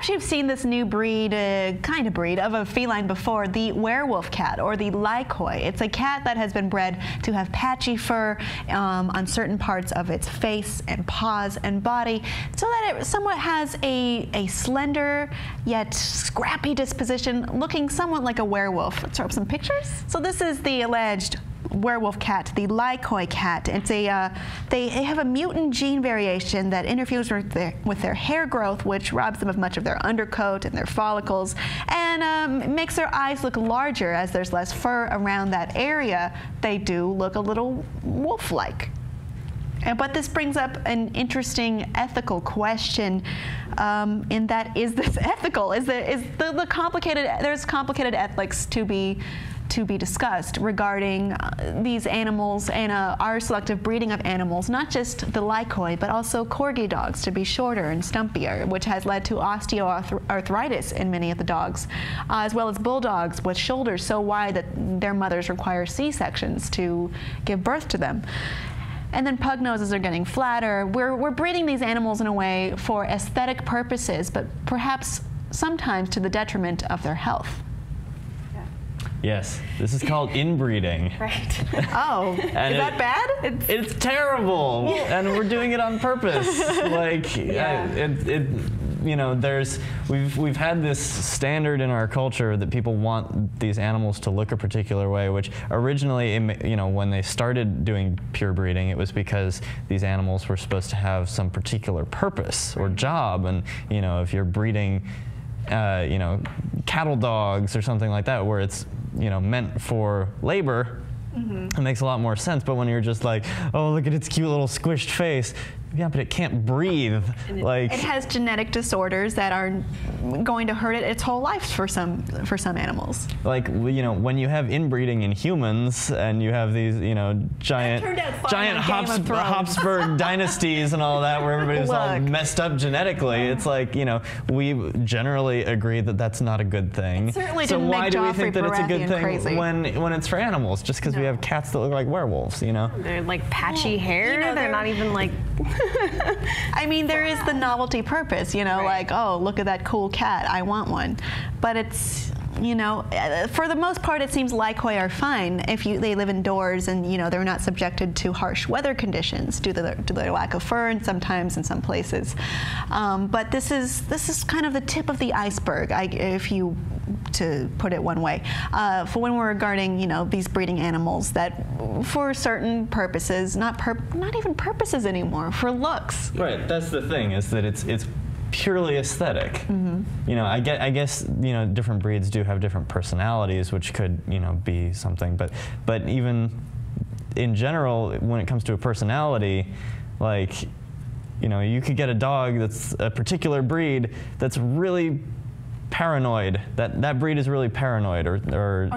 perhaps you've seen this new breed, kind of breed, of a feline before, the werewolf cat, or the Lokoi. It's a cat that has been bred to have patchy fur on certain parts of its face and paws and body, so that it somewhat has a slender yet scrappy disposition, looking somewhat like a werewolf. Let's throw up some pictures. So this is the alleged werewolf cat, the Lokoi cat. It's a they have a mutant gene variation that interferes with their hair growth, which robs them of much of their undercoat and their follicles, and makes their eyes look larger. As there's less fur around that area, they do look a little wolf-like. But this brings up an interesting ethical question, in that, is this ethical? There's complicated ethics to be discussed regarding these animals and our selective breeding of animals, not just the Lokoi, but also corgi dogs to be shorter and stumpier, which has led to osteoarthritis in many of the dogs, as well as bulldogs with shoulders so wide that their mothers require C-sections to give birth to them. And then pug noses are getting flatter. We're breeding these animals in a way for aesthetic purposes, but perhaps sometimes to the detriment of their health. Yes, this is called inbreeding. Right. Oh, is that bad? It's terrible, and we're doing it on purpose. Like, yeah. You know, we've had this standard in our culture that people want these animals to look a particular way, which originally, you know, when they started doing pure breeding, it was because these animals were supposed to have some particular purpose or job, and you know, if you're breeding, you know, cattle dogs or something like that, where it's, you know, meant for labor, it makes a lot more sense. But when you're just like, oh, look at its cute little squished face, yeah, but it can't breathe. Like, it has genetic disorders that are going to hurt it its whole life for some animals. Like, you know, when you have inbreeding in humans and you have these, you know, giant Habsburg dynasties and all that, where everybody's all messed up genetically, it's like, you know, we generally agree that that's not a good thing. It certainly so didn't why make do we Joffrey think that it's a good thing crazy. when it's for animals? Just because we have cats that look like werewolves, you know? They're like patchy hair. You know, they're not even like. I mean, there is the novelty purpose, you know, like, oh, look at that cool cat, I want one. But it's, you know, for the most part, it seems Lokoi are fine if they live indoors and, you know, they're not subjected to harsh weather conditions due to their lack of fur, and sometimes in some places. But this is kind of the tip of the iceberg, to put it one way, for when we're regarding, you know, these breeding animals that, for certain purposes, not even purposes anymore, for looks. Right. That's the thing, is that it's purely aesthetic. You know, I guess, you know, different breeds do have different personalities, which could, you know, be something. But even in general, when it comes to a personality, like, you know, you could get a dog that's a particular breed that's really paranoid. That breed is really paranoid, or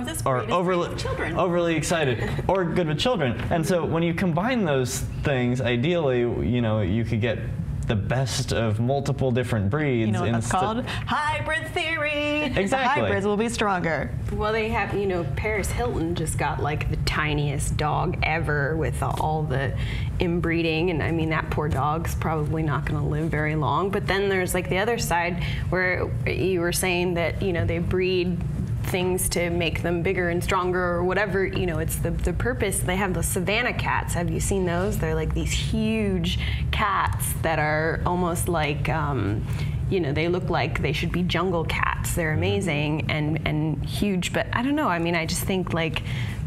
overly excited, or good with children. And so when you combine those things, ideally, you know, you could get the best of multiple different breeds. You know what that's called? Hybrid theory. Exactly. The hybrids will be stronger. Well, they have, you know, Paris Hilton just got like the tiniest dog ever with all the inbreeding, and I mean, that poor dog's probably not going to live very long. But then there's like the other side where you were saying that, you know, they breed things to make them bigger and stronger or whatever, you know, it's the purpose. They have the Savannah cats. Have you seen those? They're like these huge cats that are almost like, you know, they look like they should be jungle cats. They're amazing and huge, but I don't know. I mean, I just think like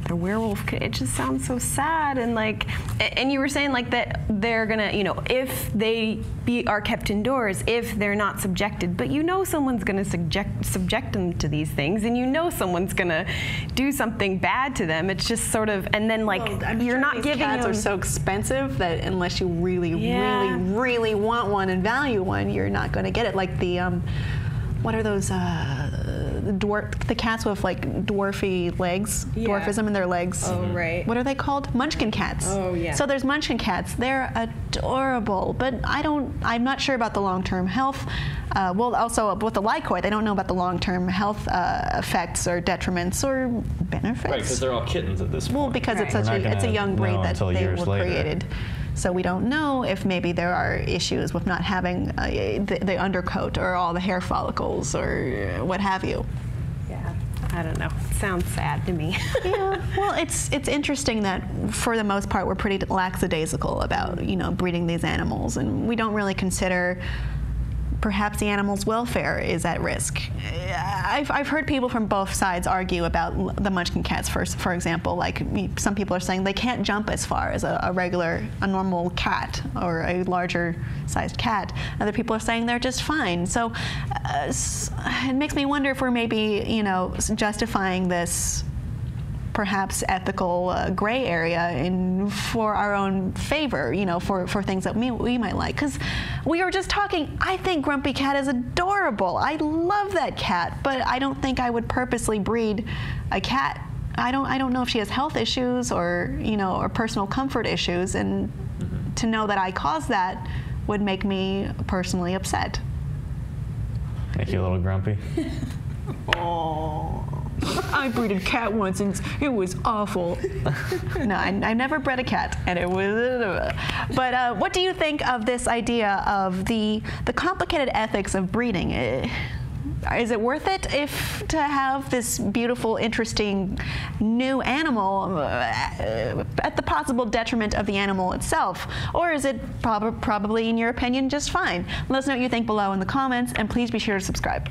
the werewolf, it just sounds so sad. And like, and you were saying like that they're gonna, you know, if they are kept indoors, if they're not subjected, but you know someone's gonna subject them to these things, and you know someone's gonna do something bad to them. It's just sort of, and then like, you're not giving them. Cats are so expensive that unless you really, really want one and value one, you're not gonna get it. Like the, what are those, the cats with like dwarfy legs, dwarfism in their legs. Oh, right. What are they called? Munchkin cats. Oh, yeah. So there's Munchkin cats. They're adorable, but I'm not sure about the long-term health. Well, also with the Lokoi, they don't know about the long-term health effects or detriments or benefits. Right, because they're all kittens at this point. Well, because it's a young breed that they were created. So we don't know if maybe there are issues with not having the undercoat or all the hair follicles or what have you. Yeah, I don't know. It sounds sad to me. Yeah, well, it's interesting that for the most part we're pretty lackadaisical about, you know, breeding these animals, and we don't really consider perhaps the animal's welfare is at risk. I've heard people from both sides argue about the Munchkin cats, for example. Like, some people are saying they can't jump as far as a normal cat or a larger sized cat. Other people are saying they're just fine. So it makes me wonder if we're maybe, you know, justifying this perhaps ethical gray area for our own favor, you know, for things that we might like. Because we were just talking, I think Grumpy Cat is adorable. I love that cat, but I don't think I would purposely breed a cat. I don't know if she has health issues or, you know, or personal comfort issues, and to know that I caused that would make me personally upset. Make you a little grumpy? Oh. I bred a cat once and it was awful. No, I never bred a cat, and it was. But what do you think of this idea of the complicated ethics of breeding? Is it worth it to have this beautiful, interesting new animal at the possible detriment of the animal itself? Or is it probably, in your opinion, just fine? Let us know what you think below in the comments, and please be sure to subscribe.